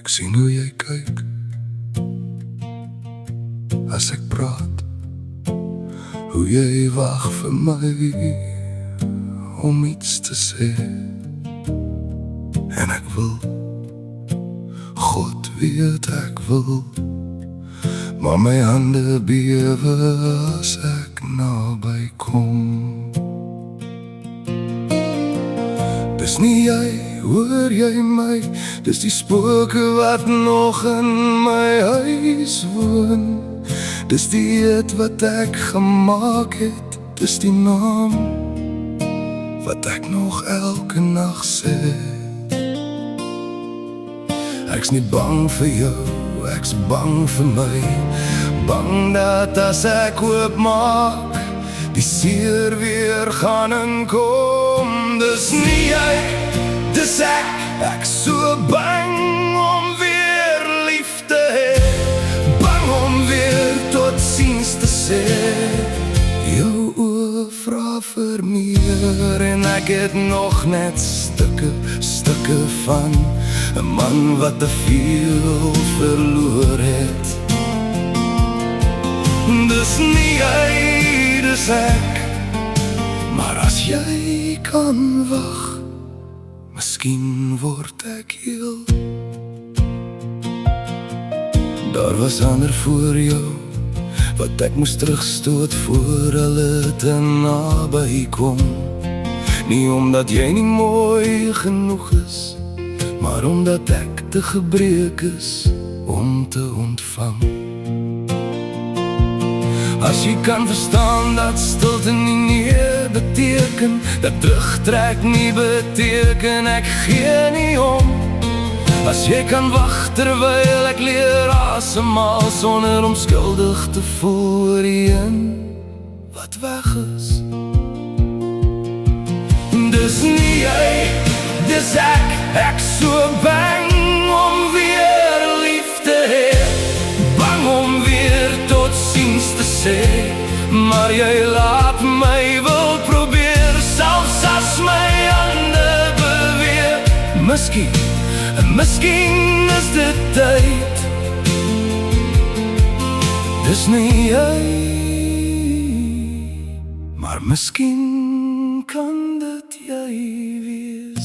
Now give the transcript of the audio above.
Ek sien hoe jy kyk as ek praat, hoe jy wag vir my om iets te sê. En ek wil, God weet ek wil, maar my hande bewe as ek naby kom. Dis nie jy, hoor jy my, dis die spooke wat nog in my huis woon. Dis die eed wat ek gemaak het, dis die naam wat ek nog elke nag sê. Ek's nie bang vir jou, ek's bang vir my, bang dat as ek oopmaak, die seer weer gaan inkom. Dis nie jy, dis ek so bang om weer lief te hê, bang om weer tot ziens te sê. Jou oë vra vir meer en ek het nog net stukke van 'n man wat te veel verloor het. Dis nie jy, dis ek, maar as jy kan wag, miskien word ek heel. Daar was ander voor jou wat ek moes terugstoot voor hulle te naby kom. Nie omdat jy nie mooi genoeg is, maar omdat ek te gebreek is om te ontvang. As jy kan verstaan dat stilte nie nee beteken, dat terugtrek nie beteken ek gee nie om. As jy kan wag terwyl ek leer asemhaal sonder om skuldig te voel oor die een wat weg is. Dis nie jy, dis ek so bang om weer lief te hê, bang om weer tot ziens te sê. Maar jy laat my wil probeer, selfs as my hande beweeg. Miskien is dit tyd, dis nie jy, maar miskien kan dit jy wees.